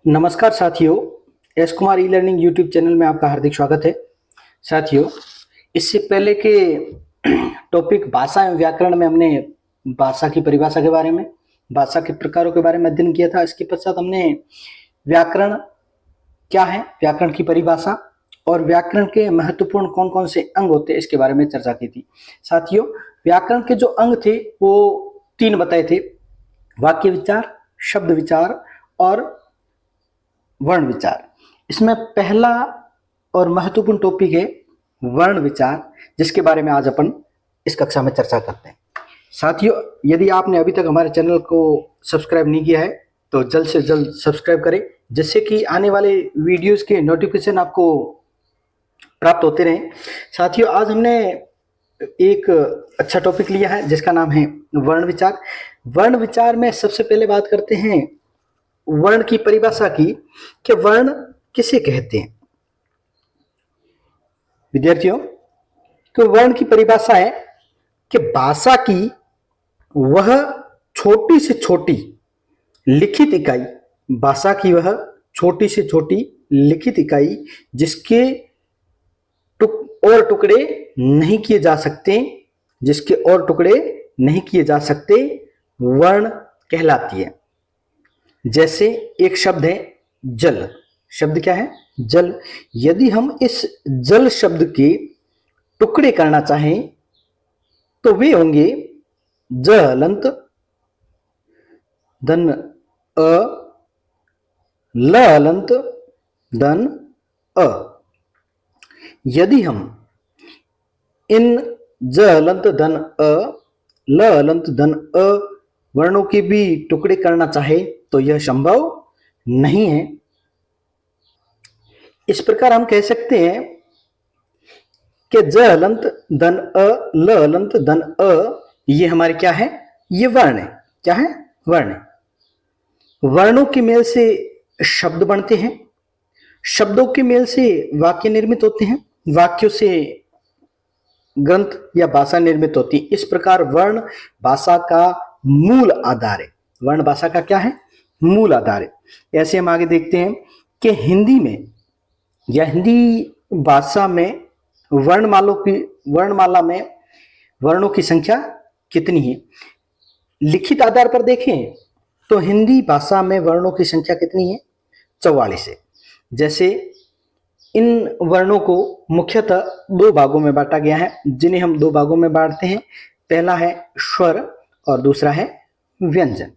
नमस्कार साथियों, S Kumar e learning YouTube channel में आपका हार्दिक स्वागत है। साथियों, इससे पहले के टॉपिक भाषा एवं व्याकरण में हमने भाषा की परिभाषा के बारे में, भाषा के प्रकारों के बारे में अध्ययन किया था। इसके पश्चात हमने व्याकरण क्या है, व्याकरण की परिभाषा और व्याकरण के महत्वपूर्ण कौन कौन से अंग होते हैं इसके बारे में चर्चा की थी। साथियों, व्याकरण के जो अंग थे वो 3 बताए थे: वाक्य विचार, शब्द विचार और वर्ण विचार। इसमें पहला और महत्वपूर्ण टॉपिक है वर्ण विचार, जिसके बारे में आज अपन इस कक्षा में चर्चा करते हैं। साथियों, यदि आपने अभी तक हमारे चैनल को सब्सक्राइब नहीं किया है तो जल्द से जल्द सब्सक्राइब करें, जिससे कि आने वाले वीडियोस के नोटिफिकेशन आपको प्राप्त होते रहें। साथियों, आज हमने एक अच्छा टॉपिक लिया है जिसका नाम है वर्ण विचार। वर्ण विचार में सबसे पहले बात करते हैं वर्ण की परिभाषा की कि वर्ण किसे कहते हैं। विद्यार्थियों, तो वर्ण की परिभाषा है कि भाषा की वह छोटी से छोटी लिखित इकाई, भाषा की वह छोटी से छोटी लिखित इकाई जिसके और टुकड़े नहीं किए जा सकते, जिसके और टुकड़े नहीं किए जा सकते, वर्ण कहलाती है। जैसे एक शब्द है जल। शब्द क्या है? जल। यदि हम इस जल शब्द के टुकड़े करना चाहें तो वे होंगे ज हलंत धन अ, ल हलंत धन अ। यदि हम इन ज हलंत धन अ, ल हलंत धन अ वर्णों के भी टुकड़े करना चाहे तो यह संभव नहीं है। इस प्रकार हम कह सकते हैं कि ज हलंत धन अ, ल हलंत धन अ, ये हमारे क्या है? ये वर्ण है। क्या है? वर्ण है। वर्णों के मेल से शब्द बनते हैं, शब्दों के मेल से वाक्य निर्मित होते हैं, वाक्यों से ग्रंथ या भाषा निर्मित होती है। इस प्रकार वर्ण भाषा का मूल आधार है। वर्ण भाषा का क्या है? मूल आधार है। ऐसे हम आगे देखते हैं कि हिंदी में या हिंदी भाषा में वर्णमाला में वर्णों की संख्या कितनी है। लिखित आधार पर देखें तो हिंदी भाषा में वर्णों की संख्या कितनी है? 44 है। जैसे इन वर्णों को मुख्यतः 2 भागों में बांटा गया है, जिन्हें हम 2 भागों में बांटते हैं। पहला है स्वर और दूसरा है व्यंजन।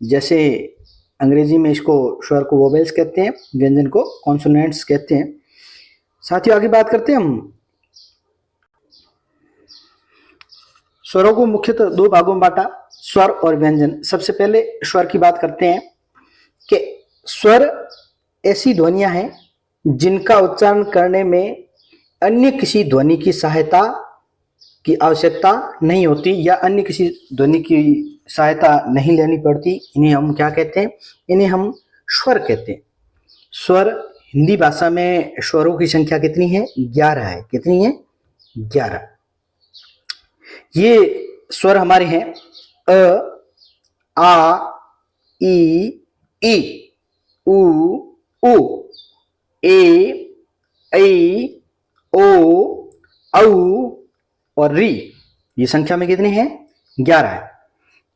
जैसे अंग्रेजी में इसको स्वर को वोवेल्स कहते हैं, व्यंजन को कॉन्सोनेंट्स कहते हैं। साथियों, आगे बात करते हैं हम स्वरों को मुख्यतः 2 भागों में बांटा, स्वर और व्यंजन। सबसे पहले स्वर की बात करते हैं कि स्वर ऐसी ध्वनियां हैं जिनका उच्चारण करने में अन्य किसी ध्वनि की सहायता की आवश्यकता नहीं होती या अन्य किसी ध्वनि की सहायता नहीं लेनी पड़ती। इन्हें हम क्या कहते हैं? इन्हें हम स्वर कहते हैं। स्वर, हिंदी भाषा में स्वरों की संख्या कितनी है? 11 है। कितनी है? 11। ये स्वर हमारे हैं अ, आ, ई, उ, ए, ऐ, ओ, औ और री। ये संख्या में कितनी है? 11 है।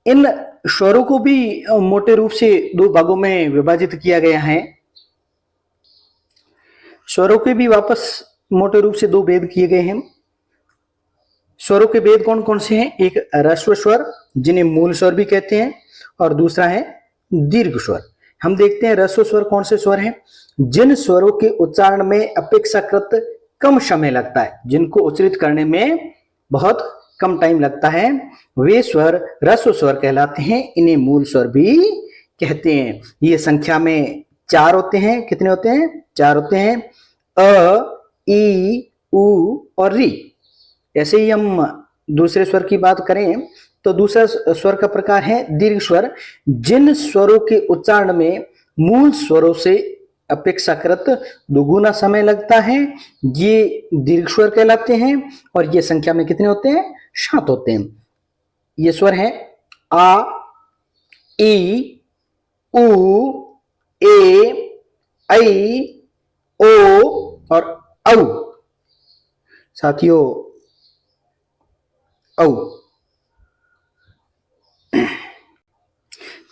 इन स्वरों को भी मोटे रूप से 2 भागों में विभाजित किया गया है। स्वरों के भी वापस मोटे रूप से 2 भेद किए गए हैं। स्वरों के भेद कौन कौन से हैं? एक ह्रस्व स्वर, जिन्हें मूल स्वर भी कहते हैं, और दूसरा है दीर्घ स्वर। हम देखते हैं ह्रस्व स्वर कौन से स्वर हैं? जिन स्वरों के उच्चारण में अपेक्षाकृत कम समय लगता है, जिनको उच्चारित करने में बहुत कम टाइम लगता है, वे स्वर ह्रस्व स्वर कहलाते हैं। इन्हें मूल स्वर भी कहते हैं। ये संख्या में 4 होते हैं। कितने होते हैं? 4 होते हैं। अ, ई, उ और री। ऐसे ही हम दूसरे स्वर की बात करें तो दूसरा स्वर का प्रकार है दीर्घ स्वर। जिन स्वरों के उच्चारण में मूल स्वरों से अपेक्षाकृत दुगुना समय लगता है, ये दीर्घ स्वर कहलाते हैं। और ये संख्या में कितने होते हैं? 7 होते हैं। ये स्वर है आ, ई, उ, ए, ऐ, ओ और औ। साथियों, औ।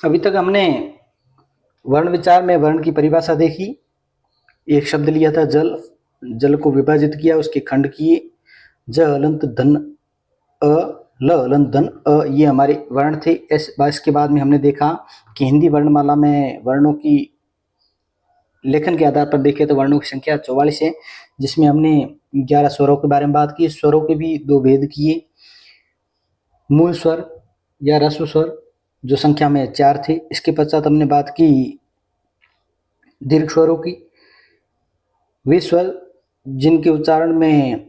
अभी तक हमने वर्ण विचार में वर्ण की परिभाषा देखी। एक शब्द लिया था जल, जल को विभाजित किया, उसके खंड किए, ज अलंत धन अ, ल अलंत धन अ, ये हमारे वर्ण थे। इसके बाद में हमने देखा कि हिंदी वर्णमाला में वर्णों की लेखन के आधार पर देखें तो वर्णों की संख्या 44 है, जिसमें हमने 11 स्वरों के बारे में बात की। स्वरों के भी दो भेद किए, मूल स्वर या ह्रस्व स्वर जो संख्या में 4 थे। इसके पश्चात हमने बात की दीर्घ स्वरों की। वे स्वर जिनके उच्चारण में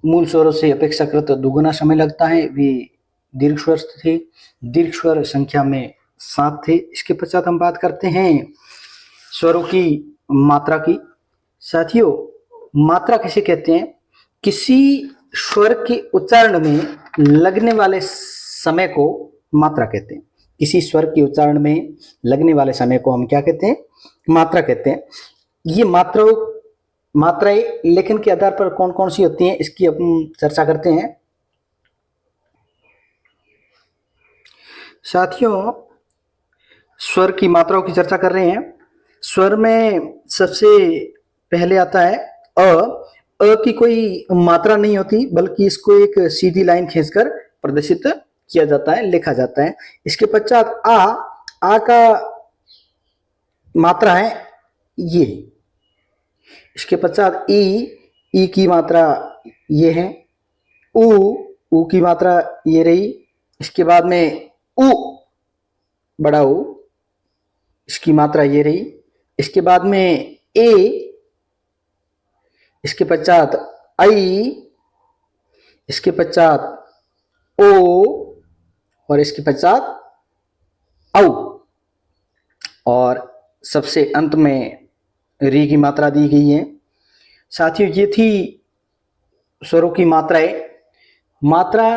मूल स्वरों से अपेक्षाकृत दुगुना समय लगता है, वे दीर्घ स्वर थे। दीर्घ स्वर संख्या में 7 थे। इसके पश्चात हम बात करते हैं स्वरों की मात्रा की। साथियों, मात्रा किसे कहते हैं? किसी स्वर के उच्चारण में लगने वाले समय को मात्रा कहते हैं। किसी स्वर के उच्चारण में लगने वाले समय को हम क्या कहते हैं? मात्रा कहते हैं। ये मात्राएं लेखन के आधार पर कौन कौन सी होती हैं, इसकी हम चर्चा करते हैं। साथियों, स्वर की मात्राओं की चर्चा कर रहे हैं। स्वर में सबसे पहले आता है अ। अ की कोई मात्रा नहीं होती, बल्कि इसको एक सीधी लाइन खींचकर प्रदर्शित किया जाता है, लिखा जाता है। इसके पश्चात आ। आ का मात्रा है ये। इसके पश्चात ई। ई की मात्रा ये है। उ। उ की मात्रा ये रही। इसके बाद में उ, बड़ा उ, इसकी मात्रा ये रही। इसके बाद में ए। इसके पश्चात आई। इसके पश्चात ओ और इसके पश्चात औ और सबसे अंत में री की मात्रा दी गई है। साथियों, ये थी स्वरों की मात्राएं। मात्रा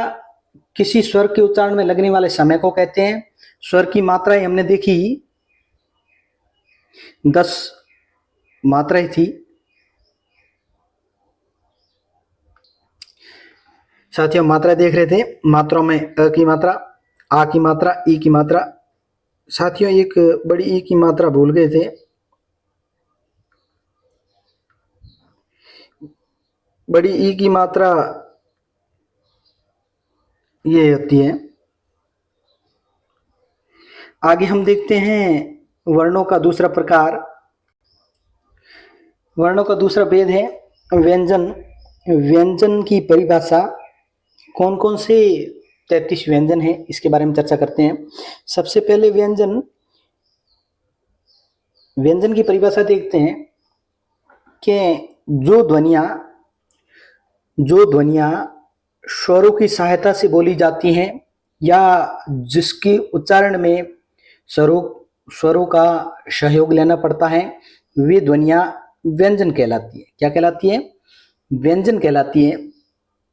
किसी स्वर के उच्चारण में लगने वाले समय को कहते हैं। स्वर की मात्राएं हमने देखी 10 मात्राएं थी। साथियों, मात्रा देख रहे थे। मात्राओं में अ की मात्रा, आ की मात्रा, ई की मात्रा। साथियों, एक बड़ी ई की मात्रा भूल गए थे। बड़ी ई की मात्रा ये होती है। आगे हम देखते हैं वर्णों का दूसरा प्रकार। वर्णों का दूसरा भेद है व्यंजन। व्यंजन की परिभाषा, कौन कौन से 33 व्यंजन है, इसके बारे में चर्चा करते हैं। सबसे पहले व्यंजन की परिभाषा देखते हैं कि जो ध्वनियां स्वरों की सहायता से बोली जाती हैं या जिसके उच्चारण में स्वरों का सहयोग लेना पड़ता है, वे ध्वनियां व्यंजन कहलाती है। क्या कहलाती है? व्यंजन कहलाती है।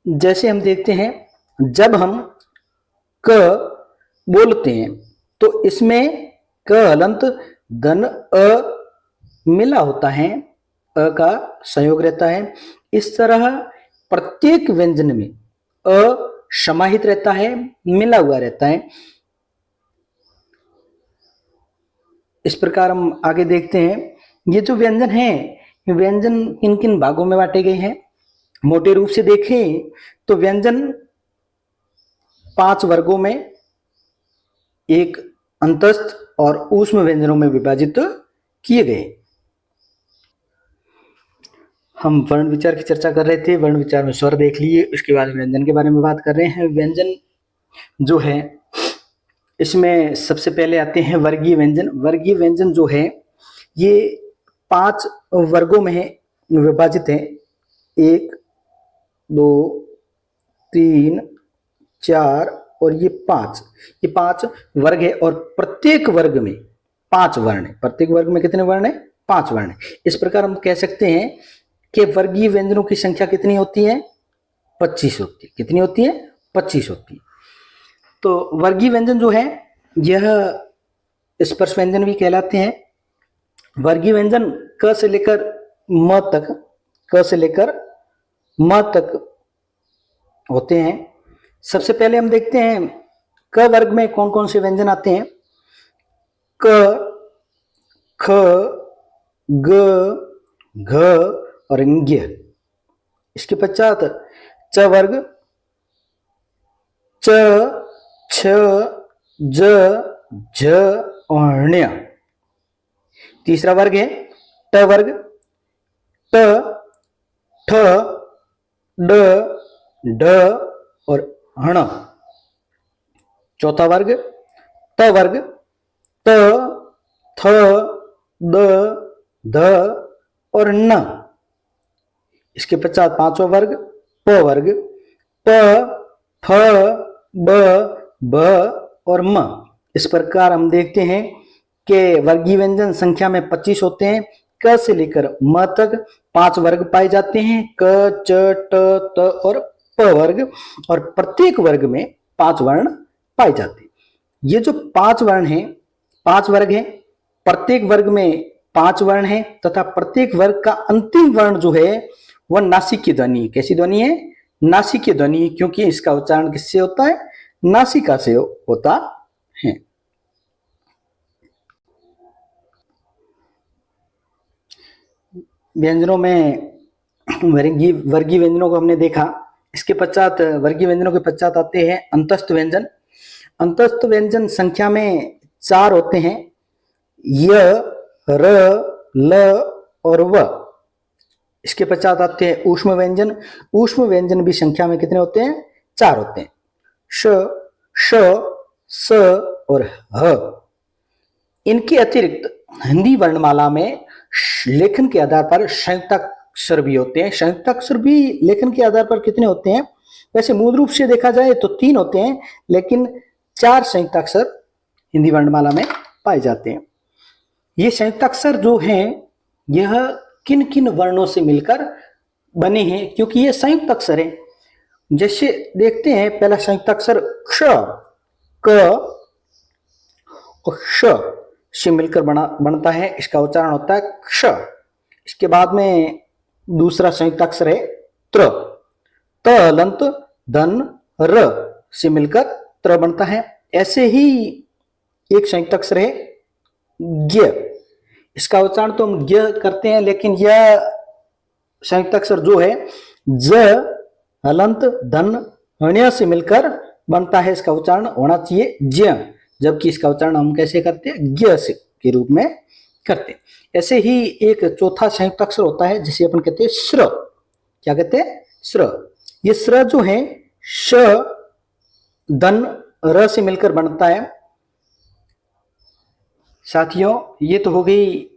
जैसे हम देखते हैं, जब हम क बोलते हैं तो इसमें क हलंत धन अ मिला होता है, अ का संयोग रहता है। इस तरह प्रत्येक व्यंजन में अ समाहित रहता है, मिला हुआ रहता है। इस प्रकार हम आगे देखते हैं। ये जो व्यंजन है, व्यंजन किन किन भागों में बांटे गए हैं? मोटे रूप से देखें तो व्यंजन 5 वर्गों में, एक अंतस्थ और ऊष्म व्यंजनों में विभाजित किए गए। हम वर्ण विचार की चर्चा कर रहे थे। वर्ण विचार में स्वर देख लिए, उसके बाद व्यंजन के बारे में बात कर रहे हैं। व्यंजन जो है, इसमें सबसे पहले आते हैं वर्गीय व्यंजन। वर्गीय व्यंजन जो है, ये 5 वर्गों में विभाजित है। 1, 2, 3, 4 और ये 5। ये 5 वर्ग है और प्रत्येक वर्ग में 5 वर्ण है। प्रत्येक वर्ग में कितने वर्ण है? 5 वर्ण है। इस प्रकार हम कह सकते हैं कि वर्गीय व्यंजनों की संख्या कितनी होती है? 25 होती है। कितनी होती है? 25 होती है। तो वर्गीय व्यंजन जो है, यह स्पर्श व्यंजन भी कहलाते हैं। वर्गीय व्यंजन क से लेकर म तक, क से लेकर म तक होते हैं। सबसे पहले हम देखते हैं क वर्ग में कौन कौन से व्यंजन आते हैं। क, ख, ग, घ और ज्ञ। इसके पश्चात च वर्ग, च, छ, ज, झ और ण्य। तीसरा वर्ग है ट वर्ग, ट, ठ, ड, ढ और हण। चौथा वर्ग त वर्ग, त, थ, द, ध और न। इसके पश्चात पांचवा वर्ग प वर्ग, प, फ, ब, भ और म। इस प्रकार हम देखते हैं कि वर्गीय व्यंजन संख्या में 25 होते हैं। क से लेकर म तक 5 वर्ग पाए जाते हैं, क, च, ट, त और प वर्ग, और प्रत्येक वर्ग में 5 वर्ण पाए जाते हैं। ये जो 5 वर्ण हैं, 5 वर्ग हैं, प्रत्येक वर्ग में 5 वर्ण हैं तथा प्रत्येक वर्ग का अंतिम वर्ण जो है वह नासिक ध्वनि है। कैसी ध्वनि है? नासिक ध्वनि, क्योंकि इसका उच्चारण किससे होता है? नासिका से होता है। व्यंजनों में वर्गीय व्यंजनों को हमने देखा। इसके पश्चात वर्गीय व्यंजनों के पश्चात आते हैं अंतस्थ व्यंजन। अंतस्थ व्यंजन संख्या में 4 होते हैं, य, र, ल और व। इसके पश्चात आते हैं ऊष्म व्यंजन। ऊष्म व्यंजन भी संख्या में कितने होते हैं? 4 होते हैं, श, श, स और ह। इनके अतिरिक्त हिंदी वर्णमाला में लेखन के आधार पर संयुक्ताक्षर भी होते हैं। संयुक्ताक्षर भी लेखन के आधार पर कितने होते हैं? वैसे मूल रूप से देखा जाए तो 3 होते हैं, लेकिन 4 संयुक्ताक्षर हिंदी वर्णमाला में पाए जाते हैं। ये संयुक्ताक्षर जो हैं यह किन किन वर्णों से मिलकर बने हैं, क्योंकि ये संयुक्त अक्षर हैं। जैसे देखते हैं, पहला संयुक्ताक्षर क्ष, क और श से मिलकर बनता है, इसका उच्चारण होता है क्ष। इसके बाद में दूसरा संयुक्ताक्षर है त्र, त हलंत धन र से मिलकर त्र बनता है। ऐसे ही एक संयुक्ताक्षर है ज्ञ। इसका उच्चारण तो हम ज्ञ करते हैं, लेकिन यह संयुक्ताक्षर जो है ज हलंत धन ण्य से मिलकर बनता है। इसका उच्चारण होना चाहिए ज्ञ, जबकि इसका उच्चारण हम कैसे करते हैं? ज्ञ से के रूप में करते हैं। ऐसे ही एक चौथा संयुक्ताक्षर होता है जिसे अपन कहते हैं श्र। क्या कहते हैं? श्र। ये श्र जो है श धन र से मिलकर बनता है। साथियों, ये तो हो गई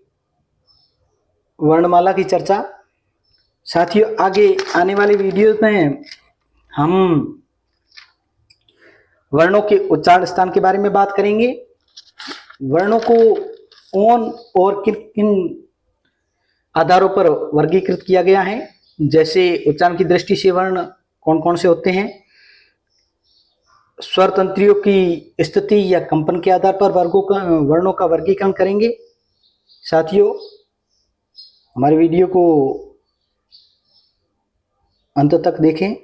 वर्णमाला की चर्चा। साथियों, आगे आने वाली वीडियो में हम वर्णों के उच्चारण स्थान के बारे में बात करेंगे। वर्णों को कौन और किन किन आधारों पर वर्गीकृत किया गया है, जैसे उच्चारण की दृष्टि से वर्ण कौन कौन से होते हैं, स्वर तंत्रियों की स्थिति या कंपन के आधार पर वर्णों का वर्गीकरण करेंगे। साथियों, हमारे वीडियो को अंत तक देखें।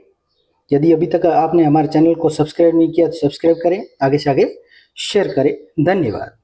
यदि अभी तक आपने हमारे चैनल को सब्सक्राइब नहीं किया तो सब्सक्राइब करें, आगे से आगे शेयर करें। धन्यवाद।